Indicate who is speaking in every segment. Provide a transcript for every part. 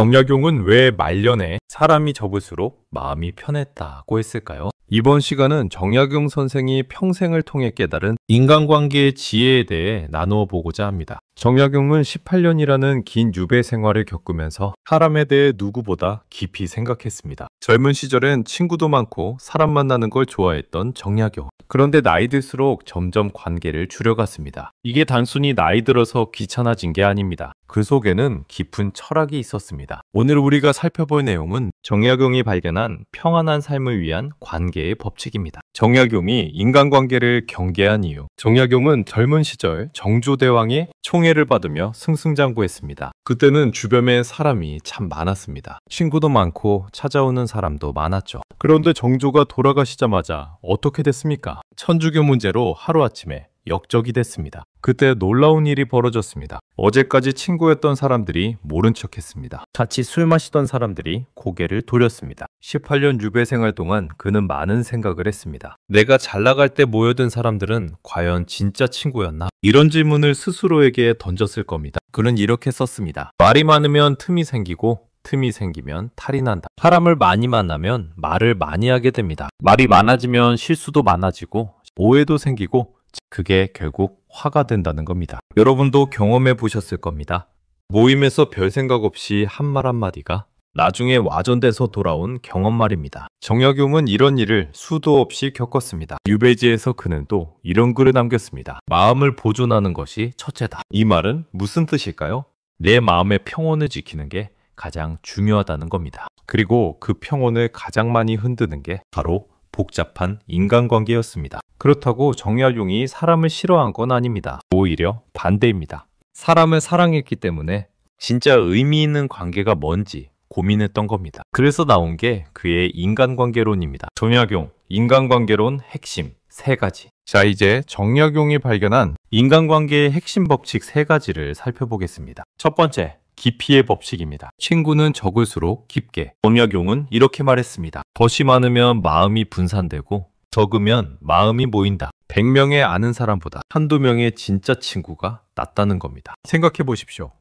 Speaker 1: 정약용은 왜 말년에 사람이 접을수록 마음이 편했다고 했을까요? 이번 시간은 정약용 선생이 평생을 통해 깨달은 인간관계의 지혜에 대해 나누어 보고자 합니다. 정약용은 18년이라는 긴 유배 생활을 겪으면서 사람에 대해 누구보다 깊이 생각했습니다. 젊은 시절엔 친구도 많고 사람 만나는 걸 좋아했던 정약용. 그런데 나이 들수록 점점 관계를 줄여갔습니다. 이게 단순히 나이 들어서 귀찮아진 게 아닙니다. 그 속에는 깊은 철학이 있었습니다. 오늘 우리가 살펴볼 내용은 정약용이 발견한 평안한 삶을 위한 관계의 법칙입니다. 정약용이 인간관계를 경계한 이유. 정약용은 젊은 시절 정조대왕의 총애를 받으며 승승장구했습니다. 그때는 주변에 사람이 참 많았습니다. 친구도 많고 찾아오는 사람도 많았죠. 그런데 정조가 돌아가시자마자 어떻게 됐습니까? 천주교 문제로 하루아침에 역적이 됐습니다. 그때 놀라운 일이 벌어졌습니다. 어제까지 친구였던 사람들이 모른 척했습니다. 같이 술 마시던 사람들이 고개를 돌렸습니다. 18년 유배 생활 동안 그는 많은 생각을 했습니다. 내가 잘 나갈 때 모여든 사람들은 과연 진짜 친구였나? 이런 질문을 스스로에게 던졌을 겁니다. 그는 이렇게 썼습니다. 말이 많으면 틈이 생기고 틈이 생기면 탈이 난다. 사람을 많이 만나면 말을 많이 하게 됩니다. 말이 많아지면 실수도 많아지고 오해도 생기고 그게 결국 화가 된다는 겁니다. 여러분도 경험해 보셨을 겁니다. 모임에서 별 생각 없이 한 말 한마디가 나중에 와전돼서 돌아온 경험 말입니다. 정약용은 이런 일을 수도 없이 겪었습니다. 유배지에서 그는 또 이런 글을 남겼습니다. 마음을 보존하는 것이 첫째다. 이 말은 무슨 뜻일까요? 내 마음의 평온을 지키는 게 가장 중요하다는 겁니다. 그리고 그 평온을 가장 많이 흔드는 게 바로 복잡한 인간관계였습니다. 그렇다고 정약용이 사람을 싫어한 건 아닙니다. 오히려 반대입니다. 사람을 사랑했기 때문에 진짜 의미 있는 관계가 뭔지 고민했던 겁니다. 그래서 나온 게 그의 인간관계론입니다. 정약용, 인간관계론 핵심 3가지. 자, 이제 정약용이 발견한 인간관계의 핵심 법칙 3가지를 살펴보겠습니다. 첫 번째, 깊이의 법칙입니다. 친구는 적을수록 깊게. 정약용은 이렇게 말했습니다. 덫이 많으면 마음이 분산되고 적으면 마음이 모인다. 100명의 아는 사람보다 한두 명의 진짜 친구가 낫다는 겁니다. 생각해 보십시오.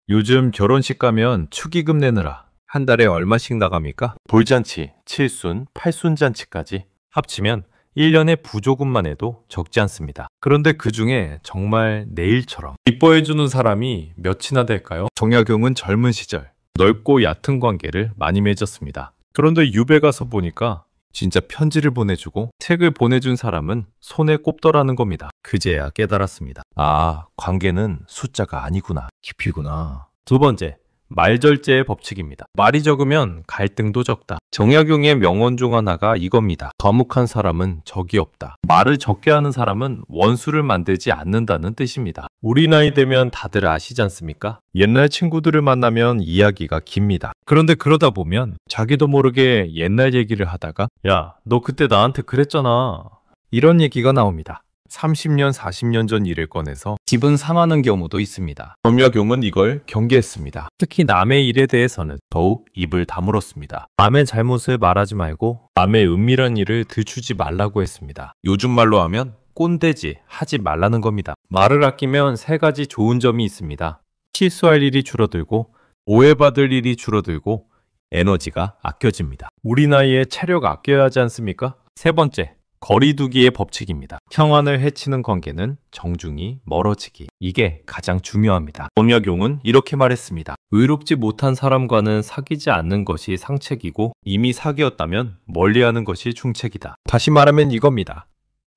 Speaker 1: 요즘 결혼식 가면 축의금 내느라 한 달에 얼마씩 나갑니까? 돌잔치, 칠순, 팔순 잔치까지 합치면 1년에 부조금만 해도 적지 않습니다. 그런데 그 중에 정말 내 일처럼 기뻐해주는 사람이 몇이나 될까요? 정약용은 젊은 시절 넓고 얕은 관계를 많이 맺었습니다. 그런데 유배 가서 보니까 진짜 편지를 보내주고 책을 보내준 사람은 손에 꼽더라는 겁니다. 그제야 깨달았습니다. 아, 관계는 숫자가 아니구나. 깊이구나. 두 번째, 말절제의 법칙입니다. 말이 적으면 갈등도 적다. 정약용의 명언 중 하나가 이겁니다. 과묵한 사람은 적이 없다. 말을 적게 하는 사람은 원수를 만들지 않는다는 뜻입니다. 우리 나이 되면 다들 아시지 않습니까? 옛날 친구들을 만나면 이야기가 깁니다. 그런데 그러다 보면 자기도 모르게 옛날 얘기를 하다가 야, 너 그때 나한테 그랬잖아. 이런 얘기가 나옵니다. 30년, 40년 전 일을 꺼내서 기분 상하는 경우도 있습니다. 정약용은 이걸 경계했습니다. 특히 남의 일에 대해서는 더욱 입을 다물었습니다. 남의 잘못을 말하지 말고 남의 은밀한 일을 들추지 말라고 했습니다. 요즘 말로 하면 꼰대지 하지 말라는 겁니다. 말을 아끼면 3가지 좋은 점이 있습니다. 실수할 일이 줄어들고 오해받을 일이 줄어들고 에너지가 아껴집니다. 우리 나이에 체력 아껴야 하지 않습니까? 세 번째, 거리두기의 법칙입니다. 평안을 해치는 관계는 정중히 멀어지기. 이게 가장 중요합니다. 정약용은 이렇게 말했습니다. 의롭지 못한 사람과는 사귀지 않는 것이 상책이고 이미 사귀었다면 멀리하는 것이 중책이다. 다시 말하면 이겁니다.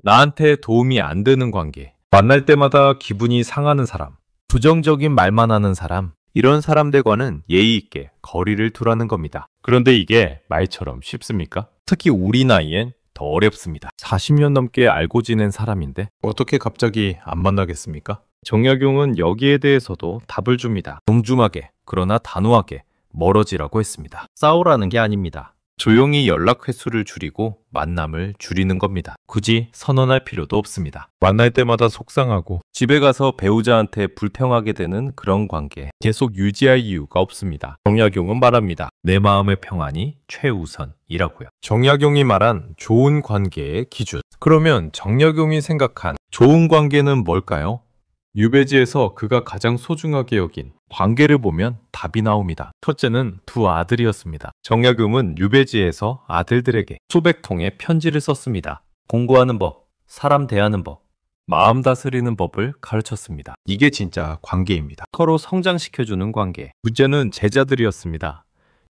Speaker 1: 나한테 도움이 안 되는 관계, 만날 때마다 기분이 상하는 사람, 부정적인 말만 하는 사람, 이런 사람들과는 예의 있게 거리를 두라는 겁니다. 그런데 이게 말처럼 쉽습니까? 특히 우리 나이엔 더 어렵습니다. 40년 넘게 알고 지낸 사람인데 어떻게 갑자기 안 만나겠습니까? 정약용은 여기에 대해서도 답을 줍니다. 정중하게, 그러나 단호하게 멀어지라고 했습니다. 싸우라는 게 아닙니다. 조용히 연락 횟수를 줄이고 만남을 줄이는 겁니다. 굳이 선언할 필요도 없습니다. 만날 때마다 속상하고 집에 가서 배우자한테 불평하게 되는 그런 관계 계속 유지할 이유가 없습니다. 정약용은 말합니다. 내 마음의 평안이 최우선이라고요. 정약용이 말한 좋은 관계의 기준. 그러면 정약용이 생각한 좋은 관계는 뭘까요? 유배지에서 그가 가장 소중하게 여긴 관계를 보면 답이 나옵니다. 첫째는 두 아들이었습니다. 정약용은 유배지에서 아들들에게 수백 통의 편지를 썼습니다. 공부하는 법, 사람 대하는 법, 마음 다스리는 법을 가르쳤습니다. 이게 진짜 관계입니다. 서로 성장시켜주는 관계. 문제는 제자들이었습니다.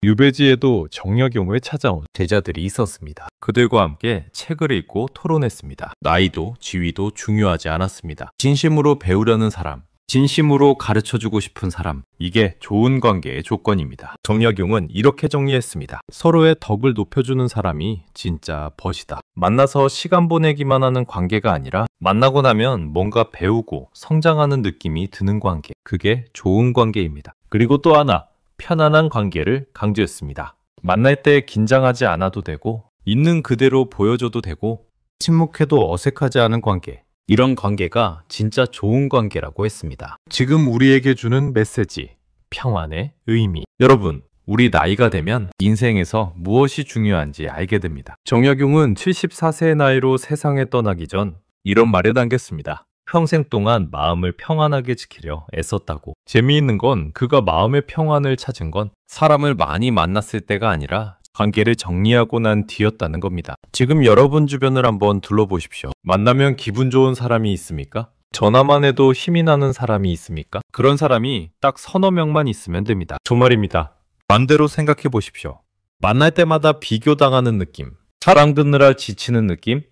Speaker 1: 유배지에도 정약용을 찾아온 제자들이 있었습니다. 그들과 함께 책을 읽고 토론했습니다. 나이도 지위도 중요하지 않았습니다. 진심으로 배우려는 사람, 진심으로 가르쳐주고 싶은 사람, 이게 좋은 관계의 조건입니다. 정약용은 이렇게 정리했습니다. 서로의 덕을 높여주는 사람이 진짜 벗이다. 만나서 시간 보내기만 하는 관계가 아니라 만나고 나면 뭔가 배우고 성장하는 느낌이 드는 관계, 그게 좋은 관계입니다. 그리고 또 하나, 편안한 관계를 강조했습니다. 만날 때 긴장하지 않아도 되고 있는 그대로 보여줘도 되고 침묵해도 어색하지 않은 관계, 이런 관계가 진짜 좋은 관계라고 했습니다. 지금 우리에게 주는 메시지, 평안의 의미. 여러분, 우리 나이가 되면 인생에서 무엇이 중요한지 알게 됩니다. 정약용은 74세의 나이로 세상에 떠나기 전 이런 말을 남겼습니다. 평생 동안 마음을 평안하게 지키려 애썼다고. 재미있는 건 그가 마음의 평안을 찾은 건 사람을 많이 만났을 때가 아니라 관계를 정리하고 난 뒤였다는 겁니다. 지금 여러분 주변을 한번 둘러보십시오. 만나면 기분 좋은 사람이 있습니까? 전화만 해도 힘이 나는 사람이 있습니까? 그런 사람이 딱 서너 명만 있으면 됩니다. 정말입니다. 반대로 생각해 보십시오. 만날 때마다 비교당하는 느낌, 사랑 듣느라 지치는 느낌,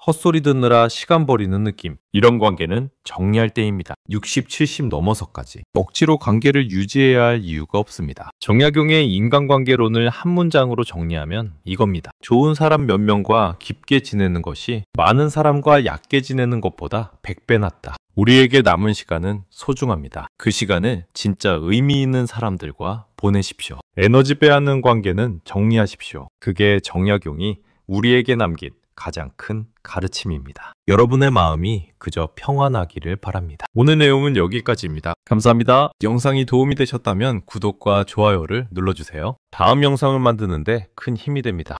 Speaker 1: 헛소리 듣느라 시간 버리는 느낌, 이런 관계는 정리할 때입니다. 60, 70 넘어서까지 억지로 관계를 유지해야 할 이유가 없습니다. 정약용의 인간관계론을 한 문장으로 정리하면 이겁니다. 좋은 사람 몇 명과 깊게 지내는 것이 많은 사람과 얕게 지내는 것보다 100배 낫다. 우리에게 남은 시간은 소중합니다. 그 시간을 진짜 의미 있는 사람들과 보내십시오. 에너지 빼앗는 관계는 정리하십시오. 그게 정약용이 우리에게 남긴 가장 큰 가르침입니다. 여러분의 마음이 그저 평안하기를 바랍니다. 오늘 내용은 여기까지입니다. 감사합니다. 영상이 도움이 되셨다면 구독과 좋아요를 눌러주세요. 다음 영상을 만드는데 큰 힘이 됩니다.